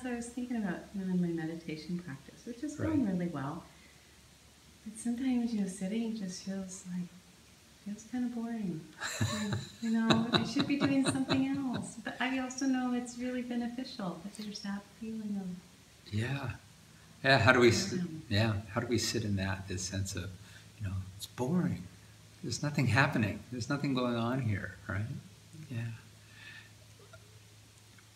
I was thinking about, in my meditation practice, which is going really well. But sometimes, sitting just feels kind of boring. I should be doing something else. But I also know it's really beneficial. But there's that feeling of how do we sit in this sense of, it's boring. There's nothing happening. There's nothing going on here, right? Yeah.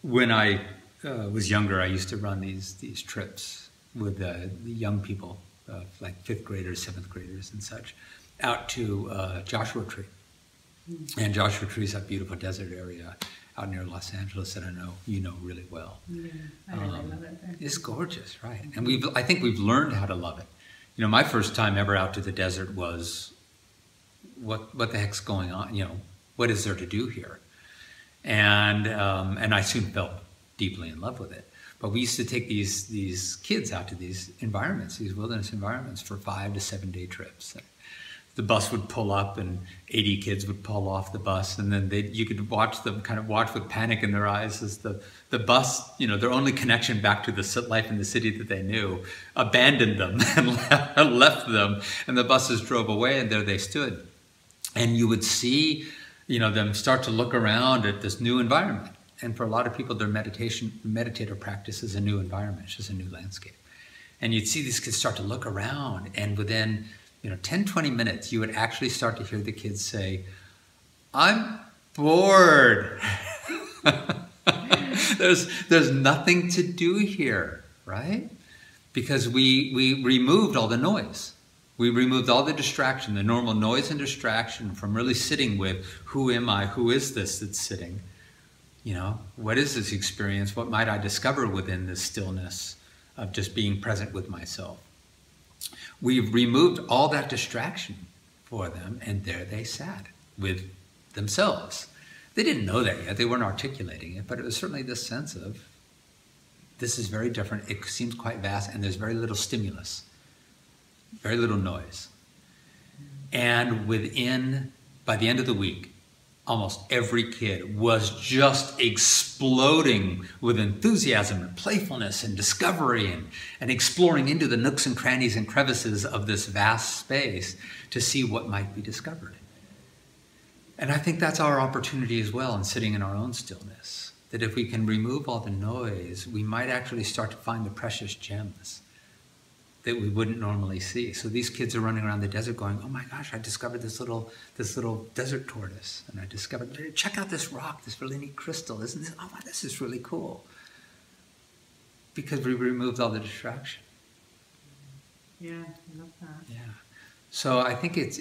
When I was younger, I used to run these trips with the young people, like 5th graders, 7th graders and such, out to Joshua Tree. And Joshua Tree is that beautiful desert area out near Los Angeles that I know you know really well. Yeah, I really love it there. It's gorgeous, right? And I think we've learned how to love it. My first time ever out to the desert was, what the heck's going on? What is there to do here? And I soon fell deeply in love with it. But we used to take these kids out to these environments, these wilderness environments, for 5 to 7 day trips. The bus would pull up and 80 kids would pull off the bus, and then you could watch them kind of watch with panic in their eyes as the bus, their only connection back to the life in the city that they knew, abandoned them and left them, and the buses drove away, and there they stood. And you would see, them start to look around at this new environment. And for a lot of people, their meditative practice is a new environment, it's just a new landscape. And you'd see these kids start to look around, and within 10, 20 minutes, you would actually start to hear the kids say, "I'm bored." There's nothing to do here, right? Because we removed all the noise. We removed all the distraction, the normal noise and distraction from really sitting with, who am I? Who is this that's sitting? What is this experience? What might I discover within this stillness of just being present with myself? We've removed all that distraction for them, and there they sat with themselves. They didn't know that yet. They weren't articulating it, but it was certainly this sense of, this is very different. It seems quite vast, and there's very little stimulus, very little noise. And by the end of the week, almost every kid was just exploding with enthusiasm and playfulness and discovery and exploring into the nooks and crannies and crevices of this vast space to see what might be discovered. And I think that's our opportunity as well in sitting in our own stillness, that if we can remove all the noise, we might actually start to find the precious gems that we wouldn't normally see. So these kids are running around the desert going, "Oh my gosh, I discovered this little desert tortoise. And I discovered, check out this rock, this really neat crystal. Isn't this, oh wow, this is really cool." Because we removed all the distraction. Yeah, I love that. Yeah. So I think it's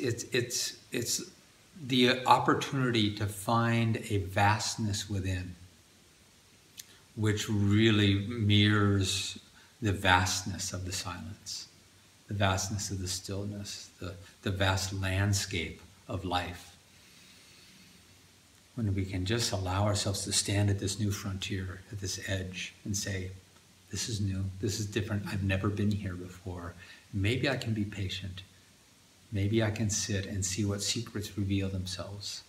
the opportunity to find a vastness within, which really mirrors the vastness of the silence, the vastness of the stillness, the vast landscape of life. When we can just allow ourselves to stand at this new frontier, at this edge, and say, this is new, this is different, I've never been here before. Maybe I can be patient. Maybe I can sit and see what secrets reveal themselves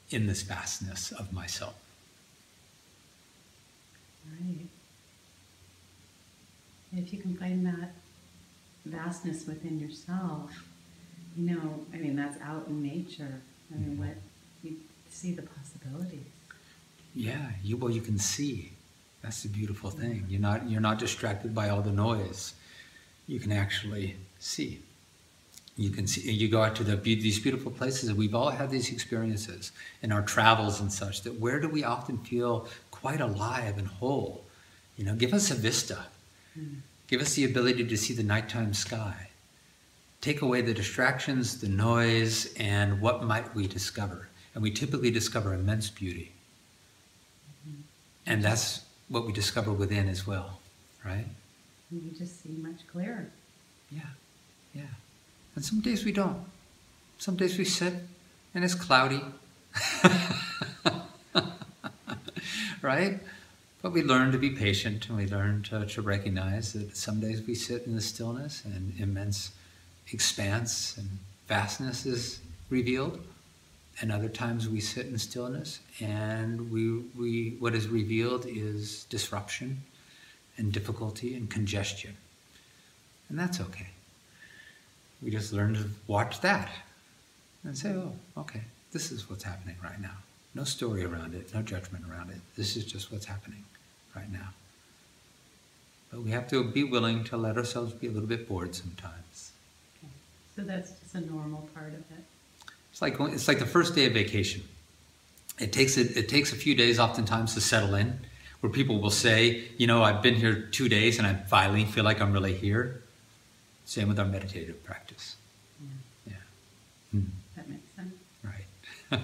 in this vastness of myself. Right. If you can find that vastness within yourself, that's out in nature. What you see the possibilities. Yeah, you can see. That's the beautiful thing. You're not distracted by all the noise. You can actually see. You can see. You go out to these beautiful places, and we've all had these experiences in our travels and such. That where do we often feel quite alive and whole? Give us a vista. Give us the ability to see the nighttime sky. Take away the distractions, the noise, and what might we discover? And we typically discover immense beauty. And that's what we discover within as well, right? And you just see much clearer. Yeah, yeah. And some days we don't. Some days we sit and it's cloudy. Right? But we learn to be patient, and we learn to recognize that some days we sit in the stillness and immense expanse and vastness is revealed. And other times we sit in stillness, and what is revealed is disruption and difficulty and congestion. And that's okay. We just learn to watch that and say, oh, okay, this is what's happening right now. No story around it, no judgment around it. This is just what's happening right now. But we have to be willing to let ourselves be a little bit bored sometimes. Okay. So that's just a normal part of it. It's like the first day of vacation. It takes a few days oftentimes to settle in, where people will say, you know, I've been here 2 days and I finally feel like I'm really here. Same with our meditative practice. Yeah. Yeah. That makes sense. Right.